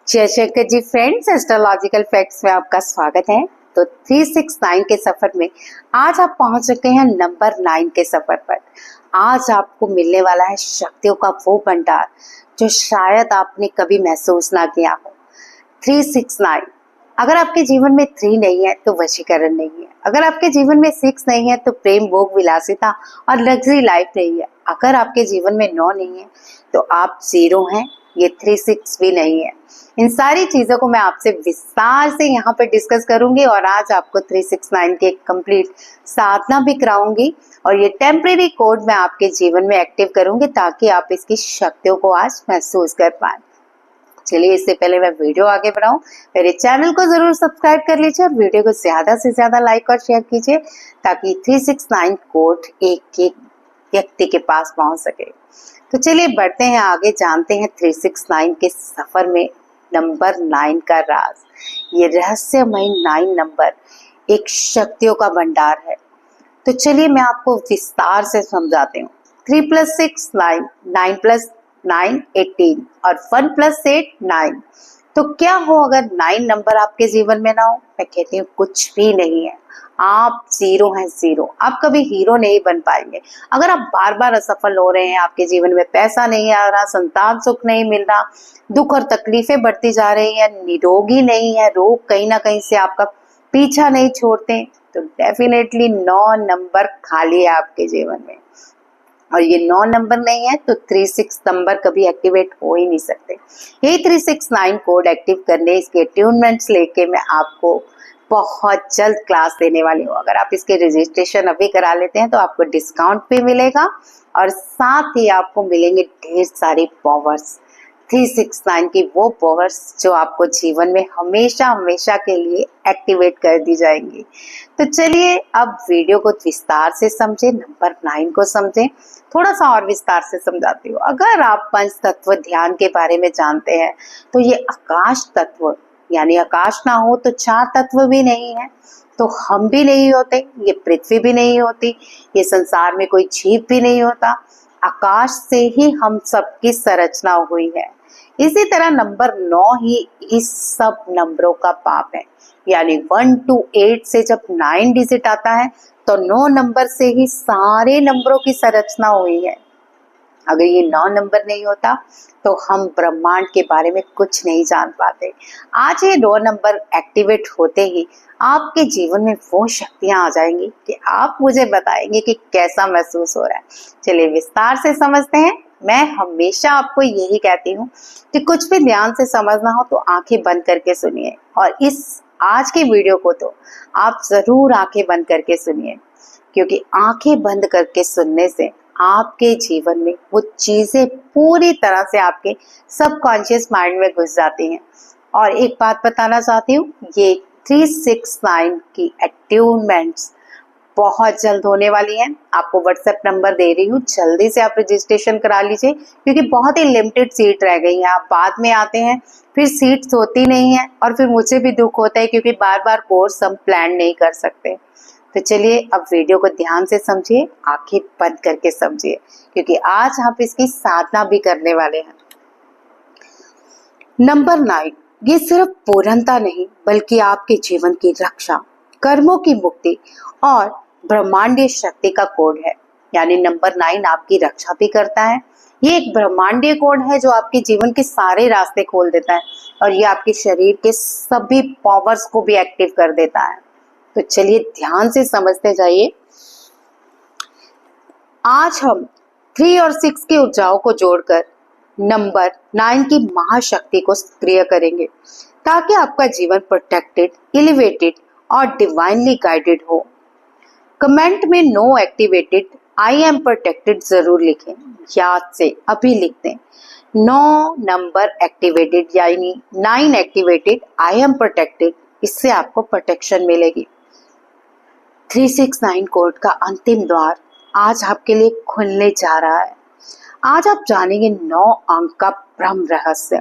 जय Shankar ji friends, astrological facts में आपका स्वागत है। तो 369 के सफर में आज आप पहुंच चुके हैं नंबर 9 के सफर पर। आज आपको मिलने वाला है शक्तियों का वो भंडार जो शायद आपने कभी महसूस ना किया हो। 369। अगर आपके जीवन में 3 नहीं है तो वशीकरण नहीं है। अगर आपके जीवन में 6 नहीं है तो प्रेम, भोग, विलासिता और लग्जरी लाइफ नहीं है। अगर आपके जीवन में 9 नहीं है तो आप 0 हैं, ये 36 भी नहीं है। इन सारी चीजों को मैं आपसे विस्तार से यहाँ पर डिस्कस करूंगी और आज आपको 369 की एक कंप्लीट साधना भी कराऊंगी और ये टेम्परेरी कोड मैं आपके जीवन में एक्टिव करूंगी ताकि आप इसकी शक्तियों को आज महसूस कर पाए। चलिए, इससे पहले मैं वीडियो आगे बढ़ाऊं, मेरे चैनल को जरूर सब्सक्राइब कर लीजिए और वीडियो को ज्यादा से ज्यादा लाइक और शेयर कीजिए ताकि 369 कोड एक एक व्यक्ति के पास पहुंच सके। तो चलिए बढ़ते हैं आगे, जानते हैं 369 के सफर में नंबर 9 का राज। ये रहस्यमय 9 नंबर एक शक्तियों का भंडार है। तो चलिए मैं आपको विस्तार से समझाती हूँ। 3 + 6 9, 9 + 9 18 और 1 + 8 9। तो क्या हो अगर 9 नंबर आपके जीवन में ना हो? मैं कहती हूँ कुछ भी नहीं है, आप 0 हैं, 0। आप कभी हीरो नहीं बन पाएंगे। अगर आप बार बार असफल हो रहे हैं, आपके जीवन में पैसा नहीं आ रहा, संतान सुख नहीं मिल रहा, दुख और तकलीफें बढ़ती जा रही है, निरोगी नहीं है, रोग कहीं ना कहीं से आपका पीछा नहीं छोड़ते, तो डेफिनेटली 9 नंबर खाली है आपके जीवन में। और ये 9 नंबर नहीं है तो 36 नंबर कभी एक्टिवेट हो ही नहीं सकते। यही 369 कोड एक्टिव करने, इसके ट्यूनमेंट्स लेके मैं आपको बहुत जल्द क्लास देने वाली हूँ। अगर आप इसके रजिस्ट्रेशन अभी करा लेते हैं तो आपको डिस्काउंट भी मिलेगा और साथ ही आपको मिलेंगे ढेर सारे पावर्स। 369 की वो पावर्स जो आपको जीवन में हमेशा हमेशा के लिए एक्टिवेट कर दी जाएंगी। तो चलिए अब वीडियो को विस्तार से समझें, नंबर 9 को समझें। थोड़ा सा और विस्तार से समझाती हूँ। अगर आप पंच तत्व ध्यान के बारे में जानते हैं तो ये आकाश तत्व, यानी आकाश ना हो तो 4 तत्व भी नहीं है, तो हम भी नहीं होते, ये पृथ्वी भी नहीं होती, ये संसार में कोई जीव भी नहीं होता। आकाश से ही हम सबकी संरचना हुई है। इसी तरह नंबर 9 ही इस सब नंबरों का पाप है, यानी 1 to 8 से जब 9 डिजिट आता है तो 9 नंबर से ही सारे नंबरों की संरचना हुई है। अगर ये 9 नंबर नहीं होता तो हम ब्रह्मांड के बारे में कुछ नहीं जान पाते। आज ये 9 नंबर एक्टिवेट होते ही आपके जीवन में वो शक्तियां आ जाएंगी कि आप मुझे बताएंगे कि कैसा महसूस हो रहा है। चलिए विस्तार से समझते हैं। मैं हमेशा आपको यही कहती हूँ कि कुछ भी ध्यान से समझना हो तो आंखें बंद करके सुनिए, और इस आज की वीडियो को तो आप जरूर आंखें बंद करके सुनिए, क्योंकि आंखें बंद करके सुनने से आपके जीवन में वो चीजें पूरी तरह से आपके सबकॉन्शियस माइंड में घुस जाती हैं। और एक बात बताना चाहती हूँ, ये 369 की अट्यूनमेंट्स बहुत जल्द होने वाली है। आपको व्हाट्सएप नंबर दे रही हूँ, जल्दी से आप रजिस्ट्रेशन करा लीजिए, क्योंकि बहुत ही लिमिटेड सीट रह गई है। आप बाद में आते हैं फिर सीट्स होती नहीं है और फिर मुझे भी दुख होता है, क्योंकि बार बार कोर्स हम प्लान नहीं कर सकते। तो चलिए अब वीडियो को ध्यान से समझिए, आंखें बंद करके समझिए, क्योंकि आज हम इसकी साधना भी करने वाले हैं। नंबर 9 ये सिर्फ पूर्णता नहीं बल्कि आपके जीवन की रक्षा, कर्मों की मुक्ति और ब्रह्मांडीय शक्ति का कोड है। यानी नंबर 9 आपकी रक्षा भी करता है। ये एक ब्रह्मांडीय कोड है जो आपके जीवन के सारे रास्ते खोल देता है और ये आपके शरीर के सभी पावर्स को भी एक्टिव कर देता है। तो चलिए ध्यान से समझते जाइए। आज हम 3 और 6 की ऊर्जाओं को जोड़कर नंबर 9 की महाशक्ति को सक्रिय करेंगे ताकि आपका जीवन प्रोटेक्टेड, एलिवेटेड और डिवाइनली गाइडेड हो। कमेंट में no activated, I am protected जरूर लिखें। याद से अभी लिख दें, 9 नंबर एक्टिवेटेड यानी 9 एक्टिवेटेड, आई एम प्रोटेक्टेड। इससे आपको प्रोटेक्शन मिलेगी। 369 कोड का अंतिम द्वार आज आपके लिए खुलने जा रहा है। आज आप जानेंगे 9 अंक का ब्रह्म रहस्य।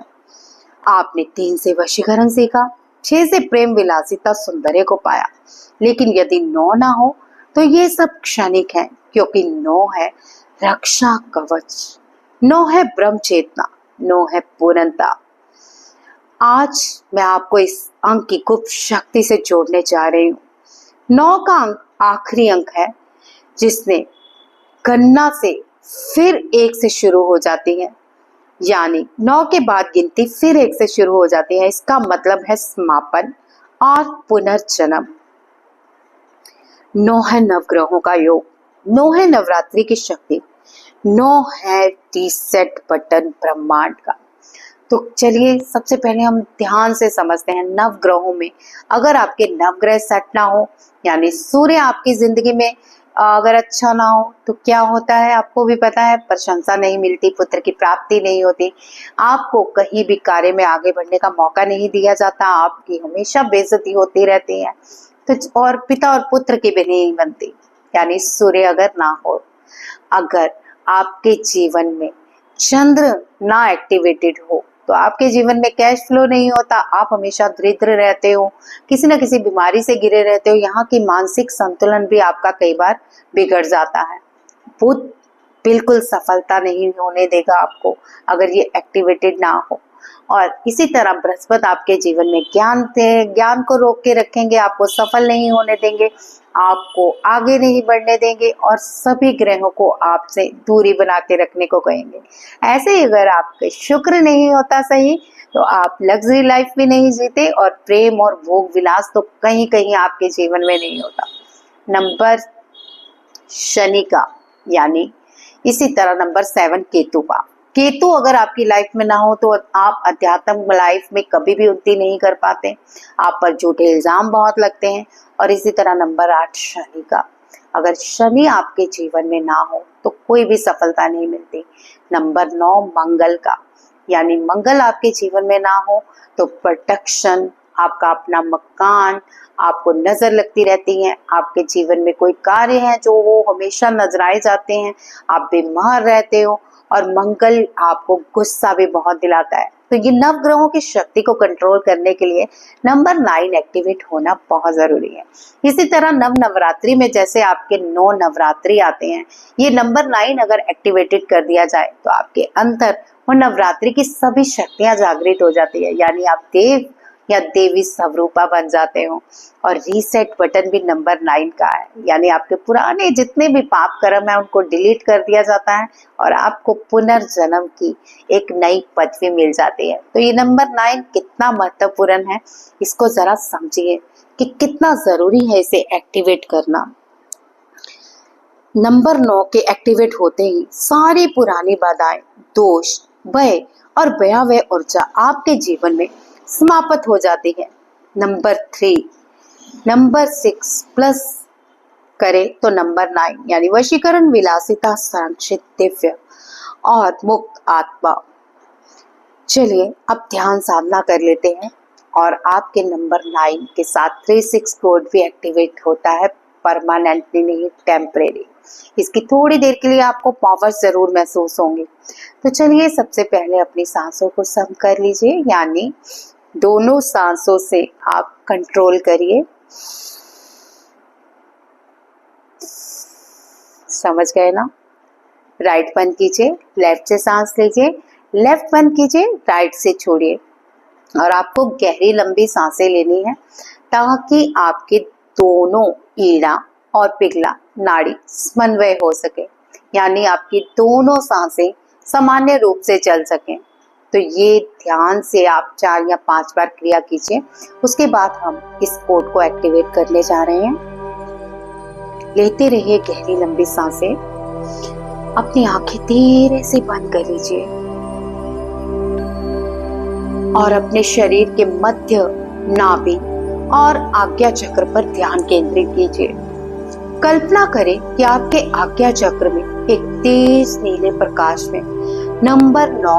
आपने 3 से वशीकरण सीखा, 6 से प्रेम, विलासिता, सौंदर्य को पाया, लेकिन यदि 9 ना हो तो ये सब क्षणिक है, क्योंकि 9 है रक्षा कवच, 9 है ब्रह्म चेतना, 9 है पूर्णता। आज मैं आपको इस अंक की गुप्त शक्ति से जोड़ने जा रही हूँ। 9 का अंक आखिरी अंक है, जिसने गणना से फिर 1 से शुरू हो जाती है, यानी 9 के बाद गिनती फिर 1 से शुरू हो जाती है। इसका मतलब है समापन और पुनर्जन्म। 9 है नवग्रहों का योग, 9 है नवरात्रि की शक्ति, 9 है रीसेट बटन ब्रह्मांड का। तो चलिए सबसे पहले हम ध्यान से समझते हैं नवग्रहों में। अगर आपके नवग्रह सेट ना हो, यानी सूर्य आपकी जिंदगी में अगर अच्छा ना हो, तो क्या होता है आपको भी पता है, प्रशंसा नहीं मिलती, पुत्र की प्राप्ति नहीं होती, आपको कहीं भी कार्य में आगे बढ़ने का मौका नहीं दिया जाता, आपकी हमेशा बेइज्जती होती रहती है। तो और पिता और पुत्र की भी नहीं बनती, यानी सूर्य अगर ना हो। अगर आपके जीवन में चंद्र ना एक्टिवेटेड हो, तो आपके जीवन में कैश फ्लो नहीं होता, आप हमेशा दरिद्र रहते हो, किसी न किसी बीमारी से घिरे रहते हो, यहाँ की मानसिक संतुलन भी आपका कई बार बिगड़ जाता है। बुध बिल्कुल सफलता नहीं होने देगा आपको अगर ये एक्टिवेटेड ना हो। और इसी तरह बृहस्पति आपके जीवन में ज्ञान को रोक के रखेंगे, आपको सफल नहीं होने देंगे, आपको आगे नहीं बढ़ने देंगे और सभी ग्रहों को आपसे दूरी बना के रखने को कहेंगे। ऐसे ही अगर आपके शुक्र नहीं होता सही, तो आप लग्जरी लाइफ भी नहीं जीते और प्रेम और भोग विलास तो कहीं कहीं आपके जीवन में नहीं होता। नंबर शनि का, यानी इसी तरह नंबर 7 केतु का। केतु अगर आपकी लाइफ में ना हो, तो आप अध्यात्म लाइफ में कभी भी उन्नति नहीं कर पाते, आप पर झूठे इल्जाम बहुत लगते हैं। और इसी तरह नंबर 8 शनि का। अगर शनि आपके जीवन में ना हो, तो कोई भी सफलता नहीं मिलती। नंबर 9 मंगल का, यानी मंगल आपके जीवन में ना हो, तो प्रोटेक्शन, आपका अपना मकान, आपको नजर लगती रहती है, आपके जीवन में कोई कार्य है जो वो हमेशा नजराए जाते हैं, आप बीमार रहते हो, और मंगल आपको गुस्सा भी बहुत दिलाता है। तो ये नवग्रहों की शक्ति को कंट्रोल करने के लिए नंबर 9 एक्टिवेट होना बहुत जरूरी है। इसी तरह नवरात्रि में जैसे आपके 9 नवरात्रि आते हैं, ये नंबर 9 अगर एक्टिवेटेड कर दिया जाए, तो आपके अंदर वो नवरात्रि की सभी शक्तियां जागृत हो जाती है, यानी आप देव या देवी स्वरूपा बन जाते हो। और रीसेट बटन भी नंबर 9 का है, यानी आपके पुराने जितने भी पाप कर्म है उनको डिलीट कर दिया जाता है और आपको पुनर्जन्म की एक नई पदवी मिल जाती है। तो ये नंबर 9 कितना महत्वपूर्ण है, इसको जरा समझिए कि कितना जरूरी है इसे एक्टिवेट करना। नंबर 9 के एक्टिवेट होते ही सारी पुरानी बाधाएं, दोष, भय और भयावह ऊर्जा आपके जीवन में समाप्त हो जाती है। नंबर 3, नंबर 6 प्लस करे तो नंबर 9, यानी वशीकरण, विलासिता, संरक्षित, दिव्य और मुक्त आत्मा। चलिए अब ध्यान साधना कर लेते हैं और आपके नंबर 9 के साथ 36 कोड भी एक्टिवेट होता है, परमानेंटली नहीं, टेम्परेरी। इसकी थोड़ी देर के लिए आपको पावर जरूर महसूस होंगे। तो चलिए सबसे पहले अपनी सांसों को सम कर लीजिए, यानी दोनों सांसों से आप कंट्रोल करिए। समझ गए ना? राइट बंद कीजिए, लेफ्ट से सांस लीजिए, लेफ्ट बंद कीजिए, राइट से छोड़िए। और आपको गहरी लंबी सांसें लेनी है ताकि आपके दोनों ईड़ा और पिघला नाड़ी समन्वय हो सके, यानी आपकी दोनों सांसें सामान्य रूप से चल सकें। तो ये ध्यान से आप 4 या 5 बार क्रिया कीजिए। उसके बाद हम इस कोड को एक्टिवेट करने जा रहे हैं। लेते रहिए गहरी लंबी सांसें, अपनी आंखें धीरे से बंद कर लीजिए और अपने शरीर के मध्य, नाभि और आज्ञा चक्र पर ध्यान केंद्रित कीजिए। कल्पना करें कि आपके आज्ञा चक्र में एक तेज नीले प्रकाश में नंबर 9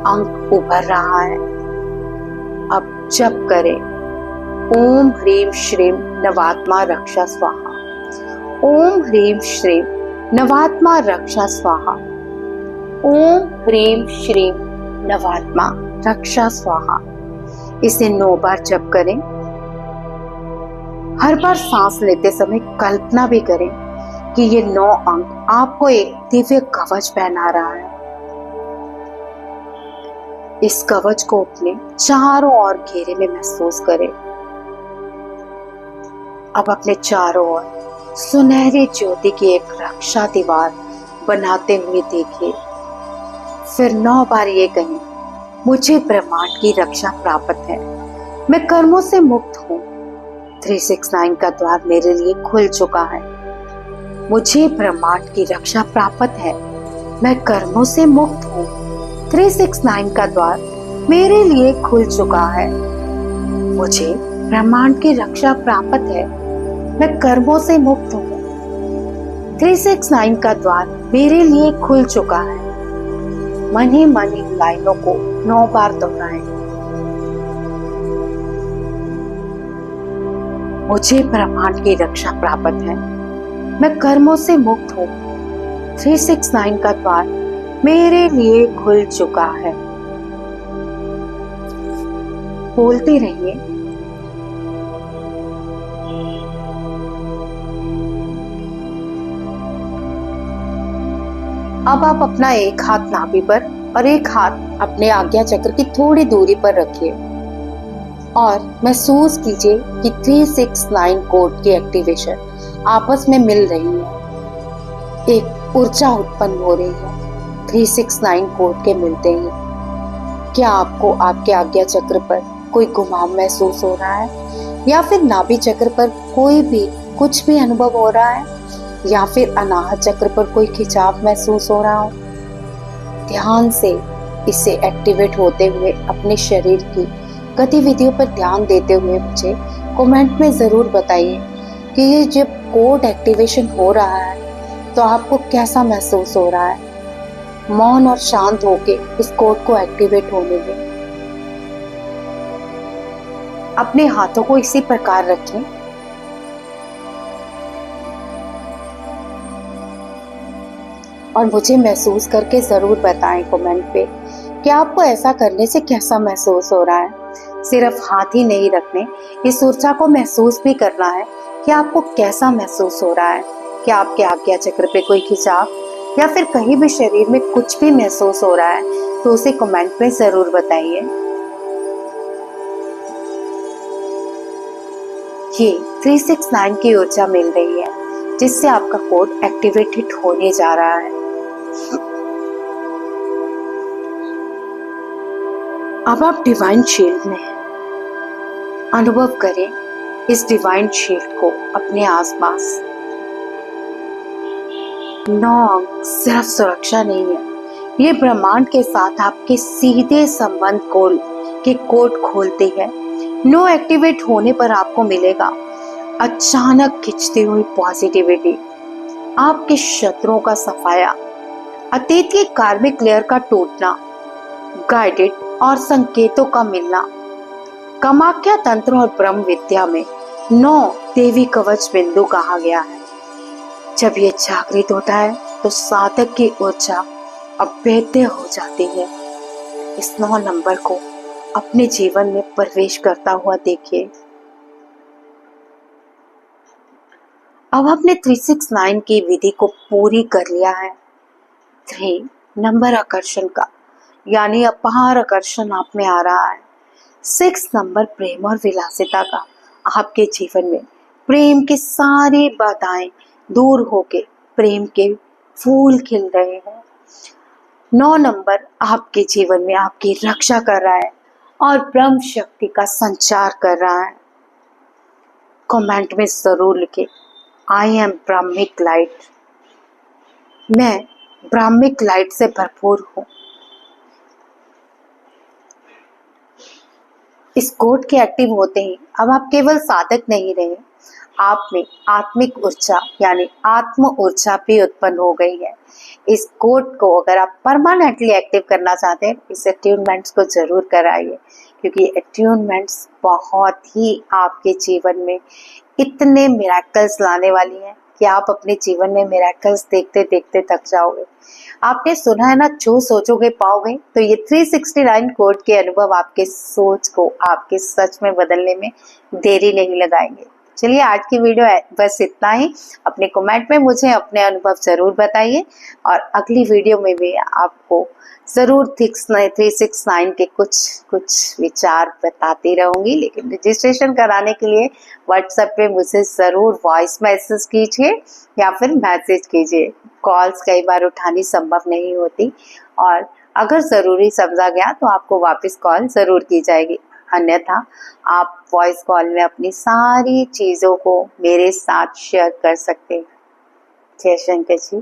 अंक उभर रहा है। अब जप करें, ओम ह्रीम श्रीम नवात्मा रक्षा स्वाहा, ओम ह्रीम श्रीम नवात्मा रक्षा स्वाहा, ओम ह्रीम श्रीम नवात्मा रक्षा स्वाहा। इसे 9 बार जप करें। हर बार सांस लेते समय कल्पना भी करें कि ये 9 अंक आपको एक दिव्य कवच पहना रहा है। इस कवच को अपने चारों ओर घेरे में महसूस करें। अब अपने चारों ओर सुनहरी ज्योति की एक रक्षा दीवार बनाते हुए देखिए। फिर 9 बार ये कहें, मुझे ब्रह्मांड की रक्षा प्राप्त है, मैं कर्मों से मुक्त हूँ। 369 का द्वार मेरे लिए खुल चुका है। मुझे ब्रह्मांड की रक्षा प्राप्त है, मैं कर्मों से मुक्त हूँ। 369 का द्वार मेरे लिए खुल चुका है। मुझे ब्रह्मांड की रक्षा प्राप्त है, मैं कर्मों से मुक्त हूँ। 369 का द्वार मेरे लिए खुल चुका है। मन ही मन इन लाइनों को 9 बार दोहराएं। मुझे ब्रह्मांड की रक्षा प्राप्त है, मैं कर्मों से मुक्त हूँ। 369 का द्वार मेरे लिए खुल चुका है। बोलते रहिए। अब आप अपना एक हाथ नाभि पर और एक हाथ अपने आज्ञा चक्र की थोड़ी दूरी पर रखिए और महसूस कीजिए कि 369 कोड की एक्टिवेशन आपस में मिल रही है। एक ऊर्जा उत्पन्न हो रही है 369 कोड के मिलते ही। क्या आपको आपके आज्ञा चक्र पर कोई घुमाव महसूस हो रहा है या फिर नाभि चक्र पर कोई भी कुछ भी अनुभव हो रहा है या फिर अनाहत चक्र पर कोई खिंचाव महसूस हो रहा हो? ध्यान से इसे एक्टिवेट होते हुए अपने शरीर की गतिविधियों पर ध्यान देते हुए मुझे कमेंट में जरूर बताइए कि ये जब कोड एक्टिवेशन हो रहा है तो आपको कैसा महसूस हो रहा है। मौन और शांत होके इस कोड को एक्टिवेट होने दें। अपने हाथों को इसी प्रकार रखें और मुझे महसूस करके जरूर बताएं कमेंट पे कि आपको ऐसा करने से कैसा महसूस हो रहा है। सिर्फ हाथ ही नहीं रखने, इस ऊर्जा को महसूस भी करना है कि आपको कैसा महसूस हो रहा है। क्या आपके आज्ञा चक्र पे कोई खिंचाव या फिर कहीं भी शरीर में कुछ भी महसूस हो रहा है तो उसे कमेंट में जरूर बताइए। ये 369 की ऊर्जा मिल रही है जिससे आपका कोड एक्टिवेटेड होने जा रहा है। अब आप डिवाइन शील्ड में हैं। अनुभव करें इस डिवाइन शील्ड को अपने आसपास। 9 अंक सिर्फ सुरक्षा नहीं है, ये ब्रह्मांड के साथ आपके सीधे संबंध के कोड खोलती है। 9 एक्टिवेट होने पर आपको मिलेगा अचानक खिंचती हुई पॉजिटिविटी, आपके शत्रुओं का सफाया, अतीत के कार्मिक लेयर का टूटना, गाइडेड और संकेतों का मिलना। कामाख्या तंत्र और ब्रह्म विद्या में 9 देवी कवच बिंदु कहा गया है। जब ये जागृत होता है तो साधक की ऊर्जा अभेद्य हो जाती है। इस 9 नंबर को अपने जीवन में प्रवेश करता हुआ देखिए। अब आपने 369 की विधि को पूरी कर लिया है। 3 नंबर आकर्षण का यानी अपार आकर्षण आप में आ रहा है। 6 नंबर प्रेम और विलासिता का, आपके जीवन में प्रेम की सारी बाधाएं दूर होके प्रेम के फूल खिल रहे हैं। 9 नंबर आपके जीवन में आपकी रक्षा कर रहा है और ब्रह्म शक्ति का संचार कर रहा है। कमेंट में जरूर लिखें, आई एम ब्राह्मिक लाइट। मैं ब्राह्मिक लाइट से भरपूर हूँ। इस कोड के एक्टिव होते ही अब आप केवल साधक नहीं रहे, आप में आत्मिक ऊर्जा यानी आत्म ऊर्जा भी उत्पन्न हो गई है। इस कोड को अगर आप परमानेंटली एक्टिव करना चाहते हैं, इस अट्यूनमेंट्स को जरूर कराइए, क्योंकि अट्यूनमेंट्स बहुत ही आपके जीवन में इतने मिरेकल्स लाने वाली हैं कि आप अपने जीवन में मिरेकल्स देखते देखते थक जाओगे। आपने सुना है ना, जो सोचोगे पाओगे। तो ये 369 कोड के अनुभव आपके सोच को आपके सच में बदलने में देरी नहीं लगाएंगे। चलिए आज की वीडियो बस इतना ही। अपने कमेंट में मुझे अपने अनुभव ज़रूर बताइए और अगली वीडियो में भी आपको ज़रूर 369 के कुछ विचार बताती रहूँगी। लेकिन रजिस्ट्रेशन कराने के लिए व्हाट्सएप पे मुझे ज़रूर वॉइस मैसेज कीजिए या फिर मैसेज कीजिए। कॉल्स कई बार उठानी संभव नहीं होती और अगर ज़रूरी समझा गया तो आपको वापस कॉल ज़रूर की जाएगी, अन्यथा आप वॉइस कॉल में अपनी सारी चीज़ों को मेरे साथ शेयर कर सकते हैं। जय शंकर जी।